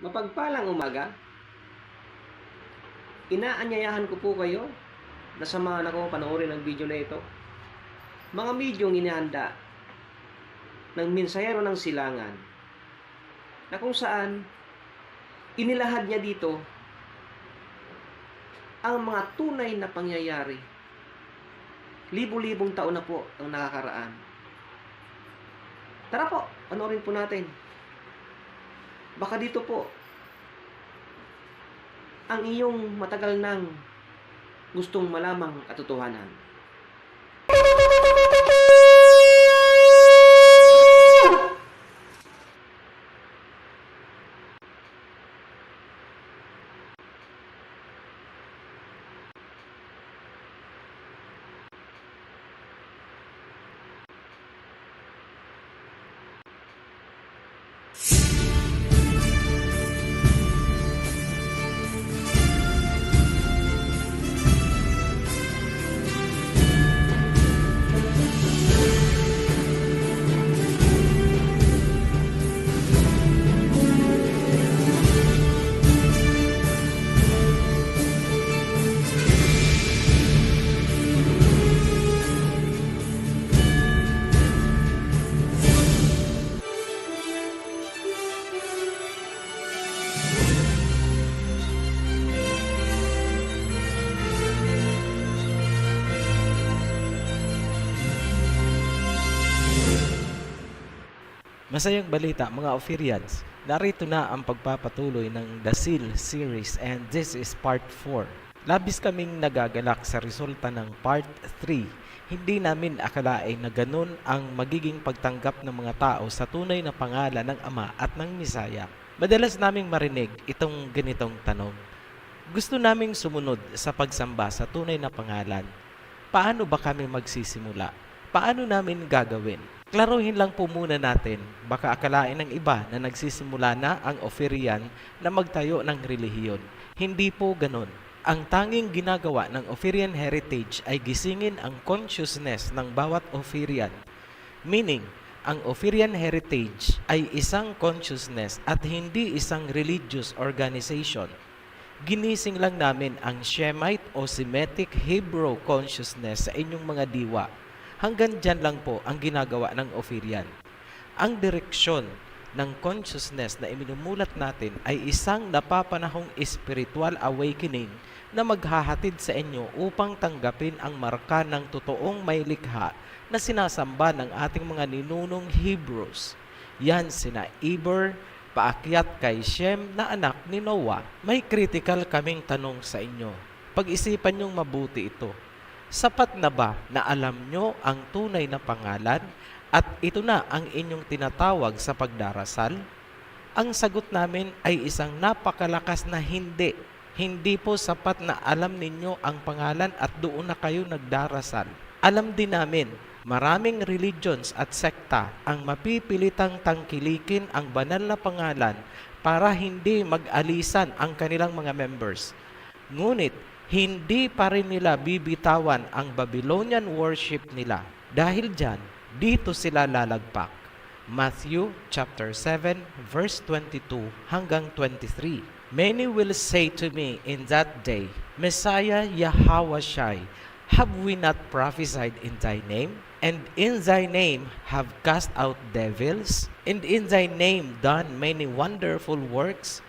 Mapagpalang umaga. Inaanyayahan ko po kayo na samahan ako panoorin ang video na ito. Mga bidyong inihanda ng mensahero ng silangan na kung saan inilahad niya dito ang mga tunay na pangyayari. Libo-libong taon na po ang nakakaraan. Tara po, panoorin po natin. Baka dito po ang iyong matagal nang gustong malamang katotohanan. Masayang balita mga Ophirians, narito na ang pagpapatuloy ng The Seal series and this is part 4. Labis kaming nagagalak sa resulta ng part 3. Hindi namin akalain na ganun ang magiging pagtanggap ng mga tao sa tunay na pangalan ng Ama at ng Misaya. Madalas naming marinig itong ganitong tanong. Gusto naming sumunod sa pagsamba sa tunay na pangalan. Paano ba kami magsisimula? Paano namin gagawin? Klaruhin lang po muna natin, baka akalain ng iba na nagsisimula na ang Ophirian na magtayo ng relihiyon. Hindi po ganon. Ang tanging ginagawa ng Ophirian heritage ay gisingin ang consciousness ng bawat Ophirian. Meaning, ang Ophirian heritage ay isang consciousness at hindi isang religious organization. Ginising lang namin ang Shemite o Semitic Hebrew consciousness sa inyong mga diwa. Hanggang dyan lang po ang ginagawa ng Ophirian. Ang direksyon ng consciousness na iminumulat natin ay isang napapanahong spiritual awakening na maghahatid sa inyo upang tanggapin ang marka ng totoong may likha na sinasamba ng ating mga ninunong Hebrews. Yan sina Eber, paakyat kay Shem na anak ni Noah. May critical kaming tanong sa inyo. Pag-isipan niyong mabuti ito. Sapat na ba na alam nyo ang tunay na pangalan at ito na ang inyong tinatawag sa pagdarasal? Ang sagot namin ay isang napakalakas na hindi. Hindi po sapat na alam ninyo ang pangalan at doon na kayo nagdarasal. Alam din namin, maraming religions at sekta ang mapipilitang tangkilikin ang banal na pangalan para hindi mag-alisan ang kanilang mga members. Ngunit, hindi pa rin nila bibitawan ang Babylonian worship nila. Dahil dyan, dito sila lalagpak. Matthew chapter 7 verse 22 hanggang 23. Many will say to me in that day, Messiah Yahawashai, have we not prophesied in thy name? And in thy name have cast out devils? And in thy name done many wonderful works?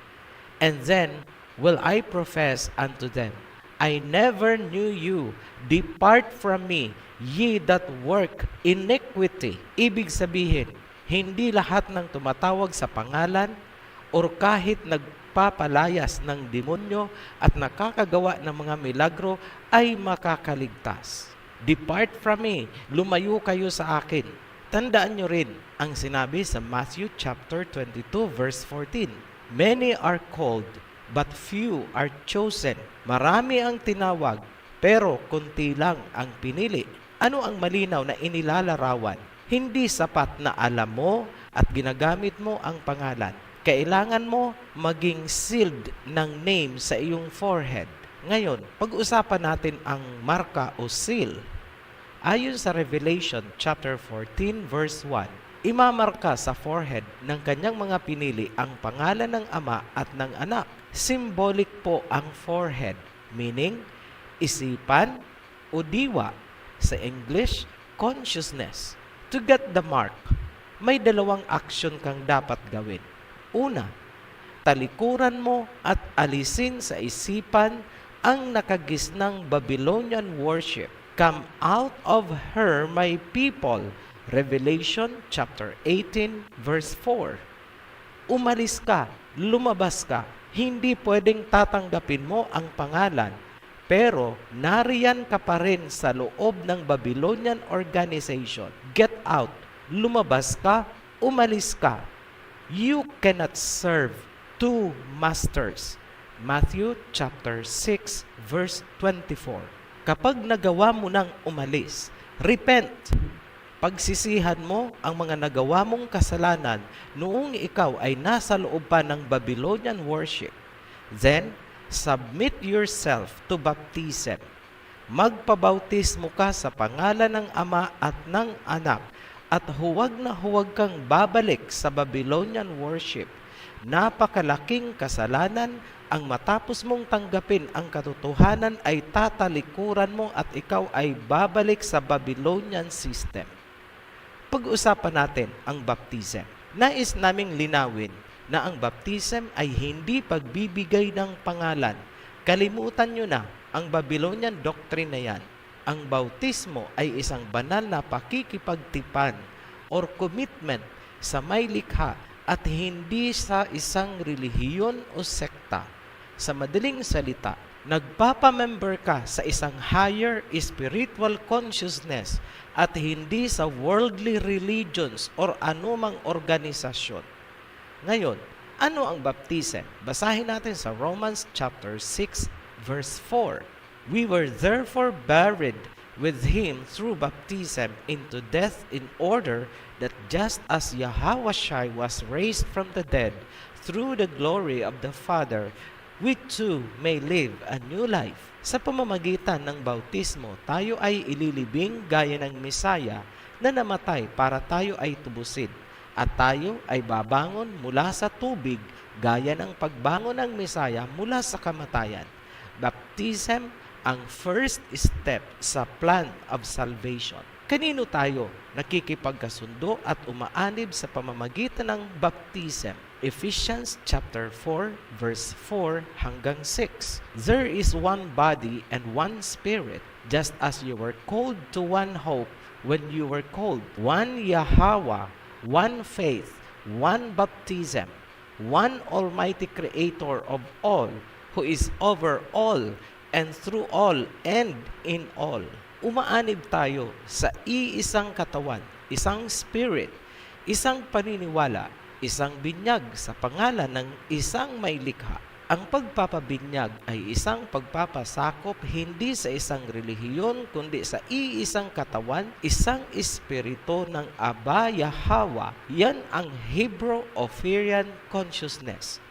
And then will I profess unto them, I never knew you. Depart from me, ye that work iniquity. Ibig sabihin, hindi lahat ng tumatawag sa pangalan or kahit nagpapalayas ng demonyo at nakakagawa ng mga milagro ay makakaligtas. Depart from me, lumayo kayo sa akin. Tandaan nyo rin ang sinabi sa Matthew chapter 22 verse 14. Many are called, but few are chosen. Marami ang tinawag, pero kunti lang ang pinili. Ano ang malinaw na inilalarawan? Hindi sapat na alam mo at ginagamit mo ang pangalan. Kailangan mo maging sealed ng name sa iyong forehead. Ngayon, pag-usapan natin ang marka o seal. Ayon sa Revelation chapter 14 verse 1, Imamarka sa forehead ng kanyang mga pinili ang pangalan ng Ama at ng Anak. Symbolic po ang forehead, meaning isipan o diwa. Sa English, consciousness. To get the mark, may dalawang aksyon kang dapat gawin. Una, talikuran mo at alisin sa isipan ang nakagisnang Babylonian worship. Come out of her, my people. Revelation chapter 18 verse 4. Umalis ka, lumabas ka. Hindi pwedeng tatanggapin mo ang pangalan, pero nariyan ka pa rin sa loob ng Babylonian organization. Get out, lumabas ka, umalis ka. You cannot serve two masters. Matthew chapter 6 verse 24. Kapag nagawa mo nang umalis, repent. Pagsisihan mo ang mga nagawa mong kasalanan noong ikaw ay nasa loob pa ng Babylonian worship. Then, submit yourself to baptism. Magpabautismo ka sa pangalan ng Ama at ng Anak at huwag na huwag kang babalik sa Babylonian worship. Napakalaking kasalanan ang matapos mong tanggapin ang katotohanan ay tatalikuran mo at ikaw ay babalik sa Babylonian system. Pag-usapan natin ang baptism. Nais naming linawin na ang baptism ay hindi pagbibigay ng pangalan. Kalimutan nyo na ang Babylonian doctrine na yan. Ang bautismo ay isang banal na pakikipagtipan or commitment sa may likha at hindi sa isang relihiyon o sekta. Sa madaling salita, nagpapamember ka sa isang higher spiritual consciousness at hindi sa worldly religions or anumang organisasyon. Ngayon, ano ang baptism? Basahin natin sa Romans chapter 6 verse 4. We were therefore buried with him through baptism into death in order that just as Yahushua was raised from the dead through the glory of the Father, we too may live a new life. Sa pamamagitan ng bautismo, tayo ay ililibing gaya ng Mesaya na namatay para tayo ay tubusin. At tayo ay babangon mula sa tubig gaya ng pagbangon ng Mesaya mula sa kamatayan. Baptism ang first step sa plan of salvation. Kanino tayo nakikipagkasundo at umaanib sa pamamagitan ng baptism? Ephesians chapter 4 verse 4 hanggang 6. There is one body and one spirit, just as you were called to one hope when you were called. One Yahweh, one faith, one baptism, one almighty creator of all, who is over all and through all and in all. Umaanib tayo sa iisang katawan, isang spirit, isang paniniwala, isang binyag sa pangalan ng isang may likha. Ang pagpapabinyag ay isang pagpapasakop hindi sa isang relihiyon kundi sa iisang katawan, isang espiritu ng Aba Yahweh. Yan ang Hebrew-Ophirian consciousness.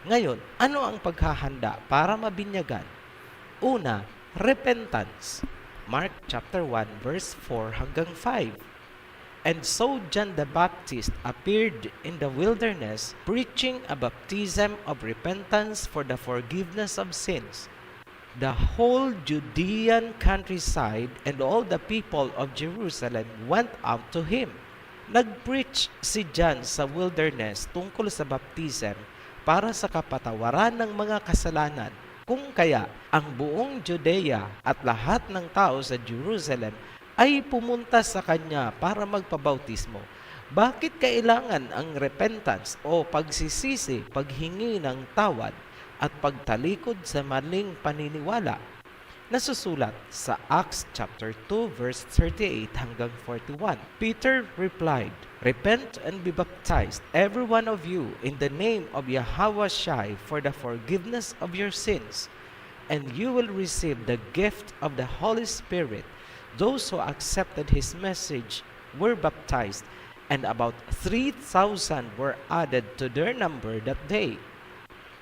Ngayon, ano ang paghahanda para mabinyagan? Una, repentance. Mark chapter 1 verse 4 hanggang 5. And so John the Baptist appeared in the wilderness, preaching a baptism of repentance for the forgiveness of sins. The whole Judean countryside and all the people of Jerusalem went out to him. Nag-preach si John sa wilderness tungkol sa baptism para sa kapatawaran ng mga kasalanan. Kung kaya, ang buong Judea at lahat ng tao sa Jerusalem ay pumunta sa kanya para magpabautismo. Bakit kailangan ang repentance o pagsisisi, paghingi ng tawad at pagtalikod sa maling paniniwala? Nasusulat sa Acts chapter 2 verse 38 hanggang 41. Peter replied, "Repent and be baptized, every one of you, in the name of Yahushua for the forgiveness of your sins, and you will receive the gift of the Holy Spirit." Those who accepted his message were baptized, and about 3,000 were added to their number that day.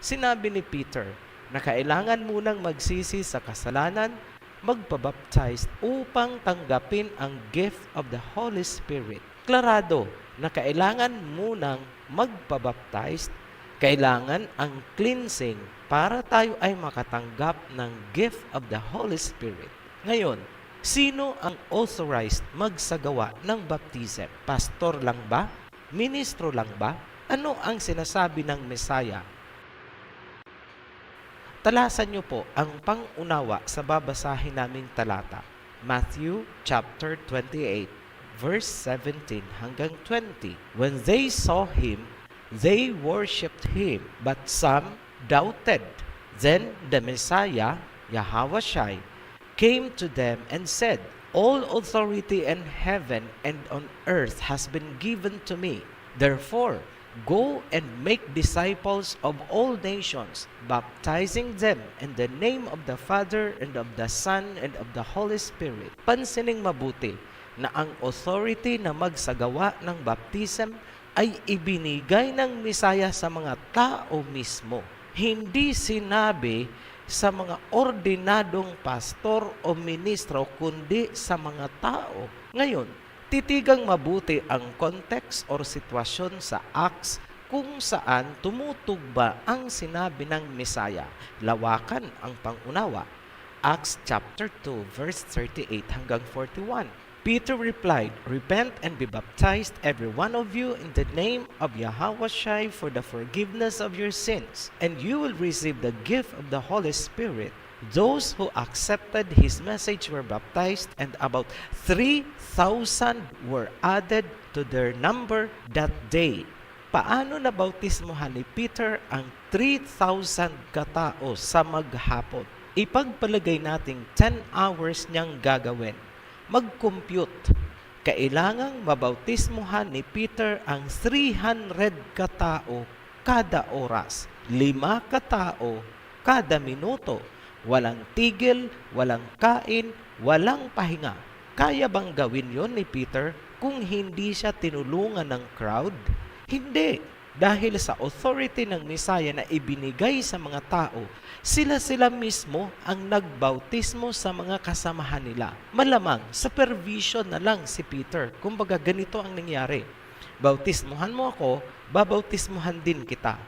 Sinabi ni Peter na kailangan munang magsisi sa kasalanan, magpabaptize upang tanggapin ang gift of the Holy Spirit. Klarado na kailangan munang magpabaptize, kailangan ang cleansing para tayo ay makatanggap ng gift of the Holy Spirit. Ngayon, sino ang authorized magsagawa ng baptism? Pastor lang ba? Ministro lang ba? Ano ang sinasabi ng Mesaya? Talasan niyo po ang pangunawa sa babasahin naming talata. Matthew chapter 28, verse 17 hanggang 20. When they saw him, they worshipped him, but some doubted. Then the Messiah, Yahushua, came to them and said, All authority in heaven and on earth has been given to me. Therefore, go and make disciples of all nations, baptizing them in the name of the Father and of the Son and of the Holy Spirit. Pansining mabuti na ang authority na magsagawa ng baptism ay ibinigay ng Mesaya sa mga tao mismo. Hindi sinabi sa mga ordinadong pastor o ministro, kundi sa mga tao. Ngayon, titigang mabuti ang context or sitwasyon sa Acts kung saan tumutugba ang sinabi ng Mesaya. Lawakan ang pangunawa. Acts chapter 2 verse 38 hanggang 41. Peter replied, Repent and be baptized every one of you in the name of Yahushua for the forgiveness of your sins, and you will receive the gift of the Holy Spirit. Those who accepted his message were baptized, and about 3,000 were added to their number that day. Paano nabautismohan ni Peter ang 3,000 katao sa maghapon? Ipagpalagay nating 10 hours niyang gagawin. Mag-compute. Kailangang mabautismohan ni Peter ang 300 katao kada oras. 5 katao kada minuto. Walang tigil, walang kain, walang pahinga. Kaya bang gawin yon ni Peter kung hindi siya tinulungan ng crowd? Hindi. Dahil sa authority ng Mesaya na ibinigay sa mga tao, sila mismo ang nagbautismo sa mga kasamahan nila. Malamang, supervision na lang si Peter. Kumbaga, ganito ang nangyari. Bautismohan mo ako, babautismohan din kita.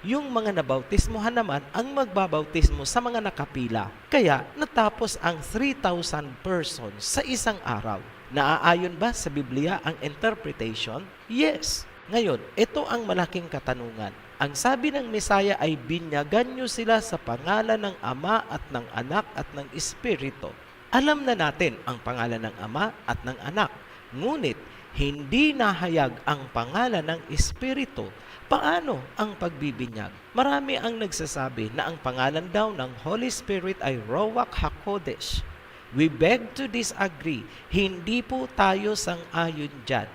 Yung mga nabautismohan naman ang magbabautismo sa mga nakapila. Kaya natapos ang 3,000 persons sa isang araw. Naaayon ba sa Biblia ang interpretation? Yes. Ngayon, ito ang malaking katanungan. Ang sabi ng Mesaya ay binyagan nyo sila sa pangalan ng Ama at ng Anak at ng Espiritu. Alam na natin ang pangalan ng Ama at ng Anak. Ngunit, hindi nahayag ang pangalan ng Espiritu. Paano ang pagbibinyag? Marami ang nagsasabi na ang pangalan daw ng Holy Spirit ay Ruach HaKodesh. We beg to disagree. Hindi po tayo sang-ayon dyan.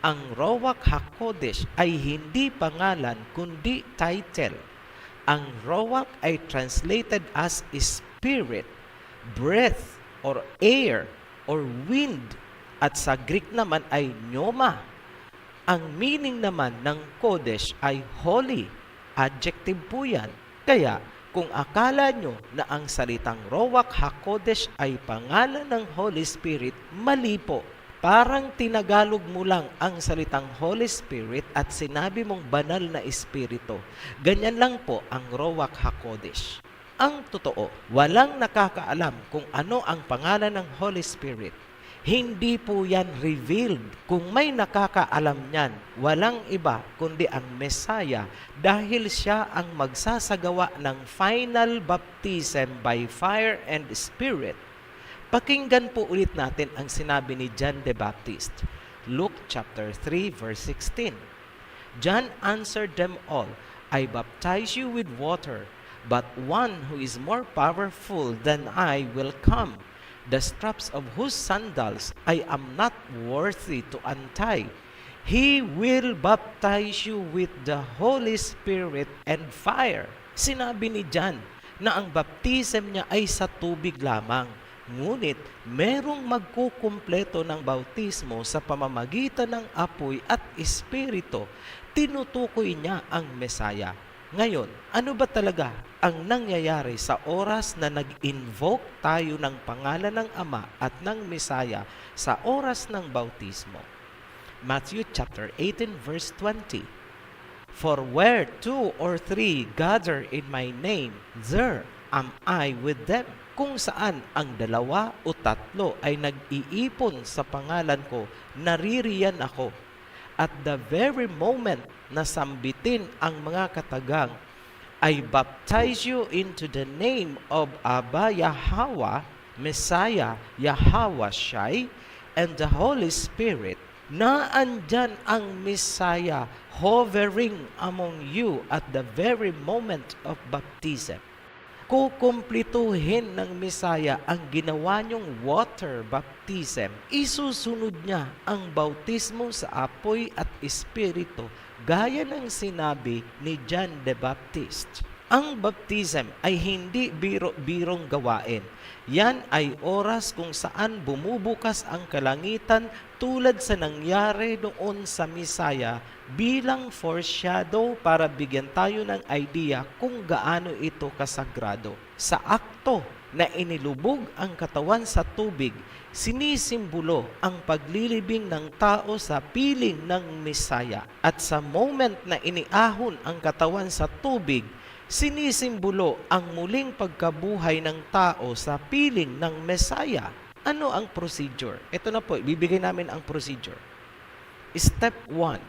Ang Ruach HaKodesh ay hindi pangalan kundi title. Ang Ruach ay translated as spirit, breath, or air, or wind. At sa Greek naman ay pneuma. Ang meaning naman ng Kodesh ay holy. Adjective po yan. Kaya, kung akala nyo na ang salitang Ruach HaKodesh ay pangalan ng Holy Spirit, mali po. Parang tinagalog mo lang ang salitang Holy Spirit at sinabi mong banal na espiritu. Ganyan lang po ang Ruach HaKodesh. Ang totoo, walang nakakaalam kung ano ang pangalan ng Holy Spirit. Hindi po yan revealed. Kung may nakakaalam niyan, walang iba kundi ang Mesaya dahil siya ang magsasagawa ng final baptism by fire and spirit. Pakinggan po ulit natin ang sinabi ni John the Baptist. Luke chapter 3 verse 16. John answered them all, I baptize you with water, but one who is more powerful than I will come, the straps of whose sandals I am not worthy to untie. He will baptize you with the Holy Spirit and fire. Sinabi ni John na ang baptism niya ay sa tubig lamang. Ngunit, merong magkukumpleto ng bautismo sa pamamagitan ng apoy at espiritu. Tinutukoy niya ang Mesaya. Ngayon, ano ba talaga ang nangyayari sa oras na nag-invoke tayo ng pangalan ng Ama at ng Mesaya sa oras ng bautismo? Matthew chapter 18 verse 20. For where 2 or 3 gather in my name, there am I with them. Kung saan ang 2 o 3 ay nag-iipon sa pangalan ko, naririyan ako. At the very moment na sambitin ang mga katagang, I baptize you into the name of Abba Yahweh, Messiah Yahweh Shai, and the Holy Spirit, na andyan ang Messiah hovering among you at the very moment of baptism. Kukumplituhin ng Messiah ang ginawa niyong water baptism. Isusunod niya ang bautismo sa apoy at espiritu gaya ng sinabi ni John the Baptist. Ang baptism ay hindi biro-birong gawain. Yan ay oras kung saan bumubukas ang kalangitan tulad sa nangyari noon sa Misaya bilang foreshadow para bigyan tayo ng idea kung gaano ito kasagrado. Sa akto na inilubog ang katawan sa tubig, sinisimbolo ang paglilibing ng tao sa piling ng Misaya. At sa moment na iniahon ang katawan sa tubig, sinisimbolo ang muling pagkabuhay ng tao sa piling ng Messiah. Ano ang procedure? Ito na po, ibibigay namin ang procedure. Step 1.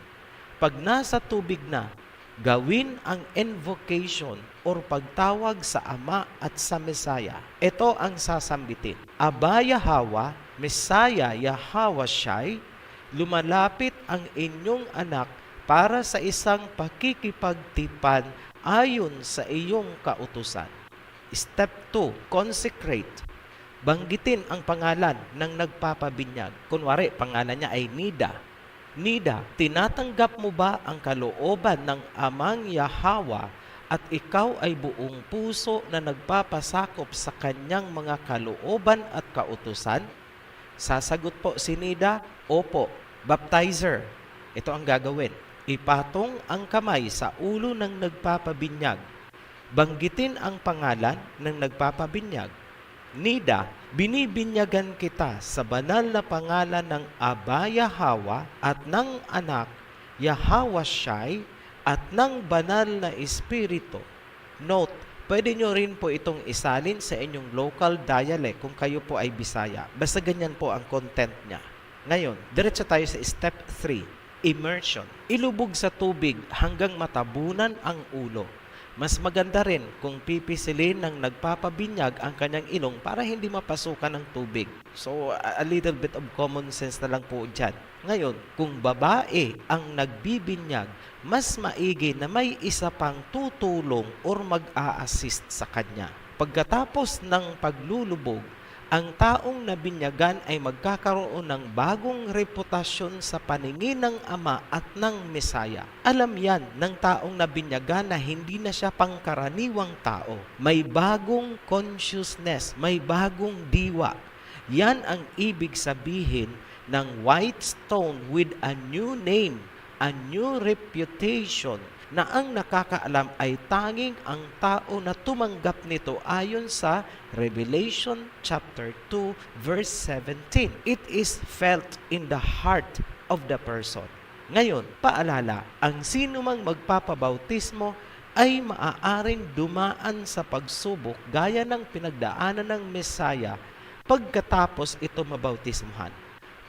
Pag nasa tubig na, gawin ang invocation or pagtawag sa Ama at sa Messiah. Ito ang sasambitin. Abba Yahweh, Messiah Yahweh Shai, lumalapit ang inyong anak para sa isang pakikipagtipan ayon sa iyong kautusan. Step 2, consecrate. Banggitin ang pangalan ng nagpapabinyag. Kunwari, pangalan niya ay Nida. Nida, tinatanggap mo ba ang kalooban ng Amang Yahweh at ikaw ay buong puso na nagpapasakop sa kanyang mga kalooban at kautusan? Sasagot po si Nida, opo. Baptizer, ito ang gagawin. Ipatong ang kamay sa ulo ng nagpapabinyag. Banggitin ang pangalan ng nagpapabinyag. Nida, binibinyagan kita sa banal na pangalan ng Abba Yahweh at ng anak Yahweh Shai at ng banal na espiritu. Note, pwede nyo rin po itong isalin sa inyong local dialect kung kayo po ay Bisaya. Basta ganyan po ang content niya. Ngayon, diretso tayo sa step 3. Immersion. Ilubog sa tubig hanggang matabunan ang ulo. Mas maganda rin kung pipisilin ng nagpapabinyag ang kanyang ilong para hindi mapasukan ng tubig. So, a little bit of common sense na lang po dyan. Ngayon, kung babae ang nagbibinyag, mas maigi na may isa pang tutulong or mag-a-assist sa kanya. Pagkatapos ng paglulubog, ang taong nabinyagan ay magkakaroon ng bagong reputasyon sa paningin ng Ama at ng Mesaya. Alam yan ng taong nabinyagan na hindi na siya pangkaraniwang tao. May bagong consciousness, may bagong diwa. Yan ang ibig sabihin ng white stone with a new name, a new reputation, na ang nakakaalam ay tanging ang tao na tumanggap nito ayon sa Revelation chapter 2 verse 17. It is felt in the heart of the person. Ngayon, paalala, ang sino mang magpapabautismo ay maaaring dumaan sa pagsubok gaya ng pinagdaanan ng Mesaya pagkatapos ito mabautismuhan.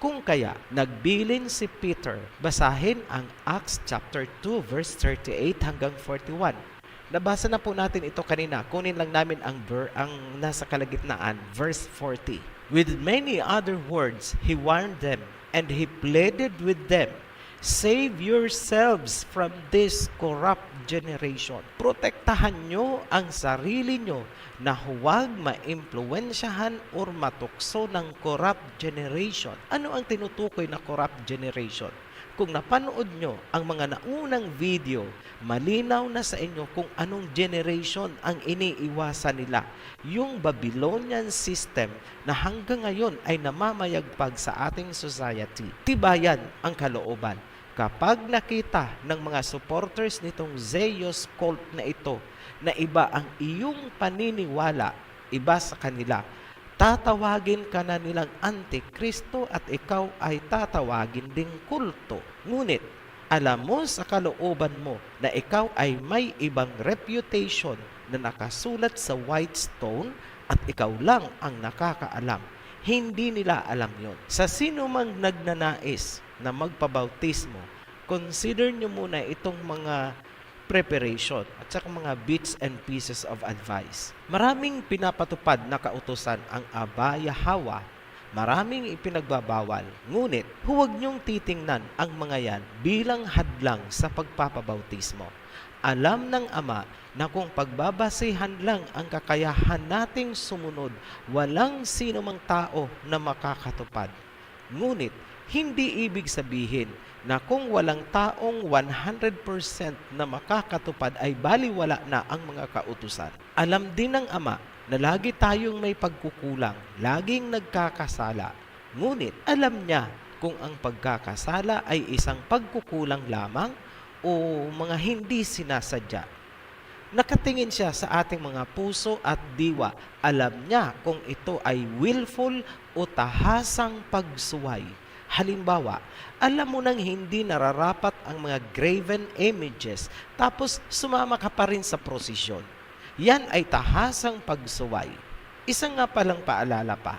Kung kaya, nagbilin si Peter, basahin ang Acts chapter 2 verse 38 hanggang 41. Nabasa na po natin ito kanina. Kunin lang namin ang nasa kalagitnaan, verse 40. With many other words, he warned them and he pleaded with them, save yourselves from this corrupt generation. Protektahan nyo ang sarili nyo na huwag maimpluwensyahan or matukso ng corrupt generation. Ano ang tinutukoy na corrupt generation? Kung napanood nyo ang mga naunang video, malinaw na sa inyo kung anong generation ang iniiwasan nila. Yung Babylonian system na hanggang ngayon ay namamayagpag sa ating society. Tibayan ang kalooban. Kapag nakita ng mga supporters nitong Zeus cult na ito, na iba ang iyong paniniwala, iba sa kanila, Tatawagin ka na nilang Antikristo at ikaw ay tatawagin ding kulto. Ngunit, alam mo sa kalooban mo na ikaw ay may ibang reputation na nakasulat sa white stone at ikaw lang ang nakakaalam. Hindi nila alam yon. Sa sino mang nagnanais na magpabautismo, consider nyo muna itong mga preparation at saka mga bits and pieces of advice. Maraming pinapatupad na kautusan ang Aba Yahweh. Maraming ipinagbabawal. Ngunit, huwag niyong titingnan ang mga yan bilang hadlang sa pagpapabautismo. Alam ng Ama na kung pagbabasihan lang ang kakayahan nating sumunod, walang sino mang tao na makakatupad. Ngunit, hindi ibig sabihin na kung walang taong 100% na makakatupad ay baliwala na ang mga kautusan. Alam din ng Ama na lagi tayong may pagkukulang, laging nagkakasala. Ngunit alam niya kung ang pagkakasala ay isang pagkukulang lamang o mga hindi sinasadya. Nakatingin siya sa ating mga puso at diwa. Alam niya kung ito ay willful o tahasang pagsuway. Halimbawa, alam mo nang hindi nararapat ang mga graven images tapos sumama ka pa rin sa prosesyon. Yan ay tahasang pagsuway. Isa nga palang paalala pa,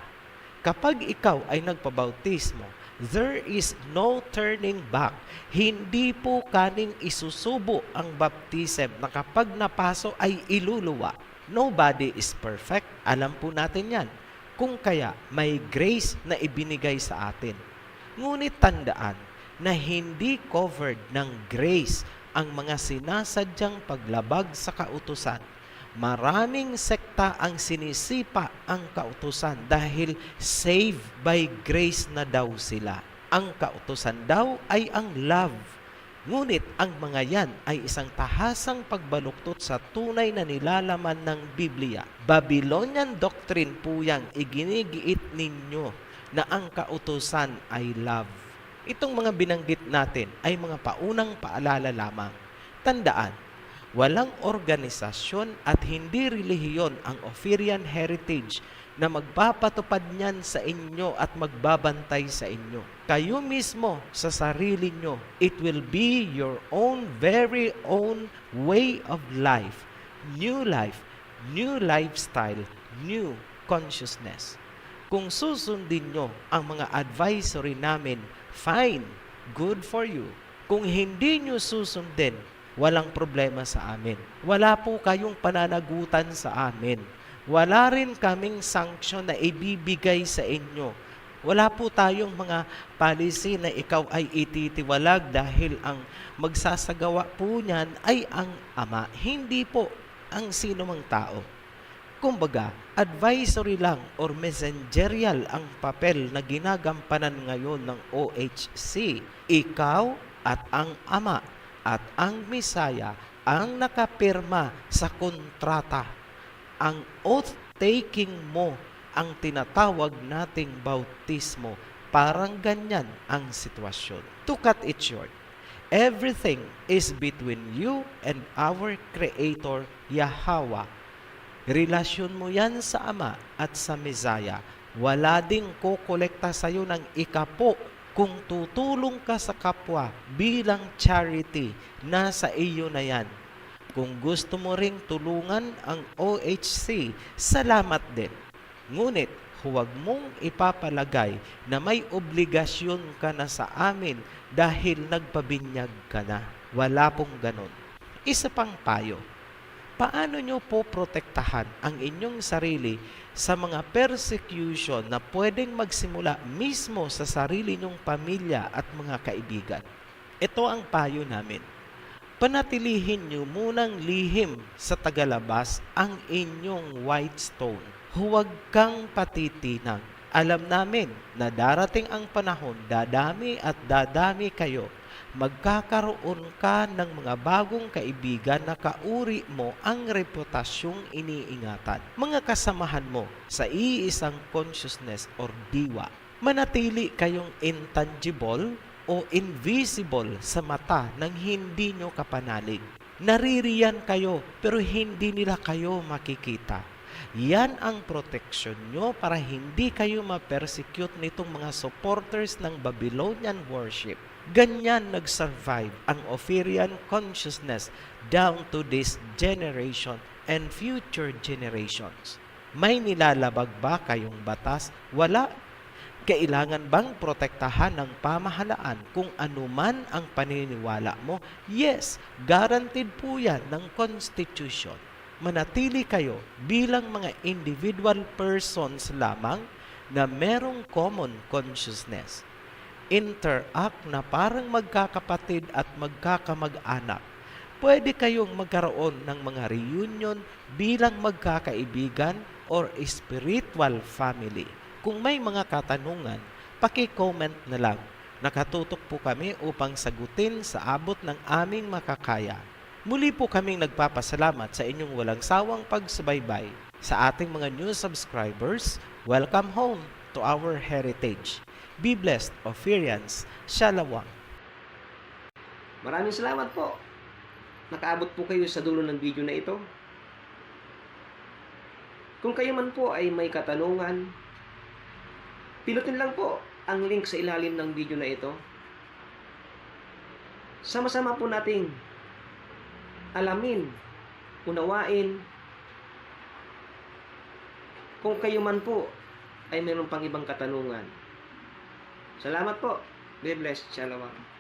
kapag ikaw ay nagpabautismo, there is no turning back. Hindi po kaning isusubo ang baptism na kapag napaso ay iluluwa. Nobody is perfect. Alam po natin yan. Kung kaya may grace na ibinigay sa atin. Ngunit tandaan na hindi covered ng grace ang mga sinasadyang paglabag sa kautusan. Maraming sekta ang sinisipa ang kautusan dahil saved by grace na daw sila. Ang kautusan daw ay ang love. Ngunit ang mga yan ay isang tahasang pagbaluktot sa tunay na nilalaman ng Biblia. Babylonian doctrine po yang iginigiit ninyo na ang kautusan ay love. Itong mga binanggit natin ay mga paunang paalala lamang. Tandaan, walang organisasyon at hindi relihiyon ang Ophirian Heritage na magpapatupad niyan sa inyo at magbabantay sa inyo. Kayo mismo sa sarili nyo, it will be your own very own way of life, new lifestyle, new consciousness. Kung susundin nyo ang mga advisory namin, fine, good for you. Kung hindi nyo susundin, walang problema sa amin. Wala po kayong pananagutan sa amin. Wala rin kaming sanction na ibibigay sa inyo. Wala po tayong mga policy na ikaw ay ititiwalag dahil ang magsasagawa po niyan ay ang Ama. Hindi po ang sino mang tao. Kumbaga, advisory lang or messengerial ang papel na ginagampanan ngayon ng OHC. Ikaw at ang Ama at ang Misaya ang nakapirma sa kontrata. Ang oath-taking mo ang tinatawag nating bautismo. Parang ganyan ang sitwasyon. To cut it short, everything is between you and our Creator, Yahweh. Relasyon mo yan sa Ama at sa Mesaya. Wala ding kukolekta sa iyo ng ikapo kung tutulong ka sa kapwa bilang charity. Nasa iyo na yan. Kung gusto mo ring tulungan ang OHC, salamat din. Ngunit huwag mong ipapalagay na may obligasyon ka na sa amin dahil nagpabinyag ka na. Wala pong ganon. Isa pang payo. Paano nyo po protektahan ang inyong sarili sa mga persecution na pwedeng magsimula mismo sa sarili nyong pamilya at mga kaibigan? Ito ang payo namin. Panatilihin nyo munang lihim sa tagalabas ang inyong white stone. Huwag kang patitinang. Alam namin na darating ang panahon, dadami at dadami kayo. Magkakaroon ka ng mga bagong kaibigan na kauri mo ang reputasyong iniingatan. Mga kasamahan mo sa iisang consciousness or diwa. Manatili kayong intangible o invisible sa mata ng hindi nyo kapanalig. Naririyan kayo pero hindi nila kayo makikita. Yan ang proteksyon nyo para hindi kayo ma-persecute nitong mga supporters ng Babylonian worship. Ganyan nag-survive ang Ophirian consciousness down to this generation and future generations. May nilalabag ba kayong batas? Wala. Kailangan bang protektahan ng pamahalaan kung anuman ang paniniwala mo? Yes, guaranteed po yan ng Constitution. Manatili kayo bilang mga individual persons lamang na merong common consciousness. Interact na parang magkakapatid at magkakamag-anak. Pwede kayong magkaroon ng mga reunion bilang magkakaibigan or spiritual family. Kung may mga katanungan, paki-comment na lang. Nakatutok po kami upang sagutin sa abot ng aming makakaya. Muli po kaming nagpapasalamat sa inyong walang sawang pagsubaybay. Sa ating mga new subscribers, welcome home to our heritage. Be blessed, Ophirians. Shalom. Maraming salamat po. Nakaabot po kayo sa dulo ng video na ito. Kung kayo man po ay may katanungan, pinutin lang po ang link sa ilalim ng video na ito. Sama-sama po nating alamin, unawain, kung kayo man po ay mayroon pang ibang katanungan. Salamat po. Be blessed. Shalom.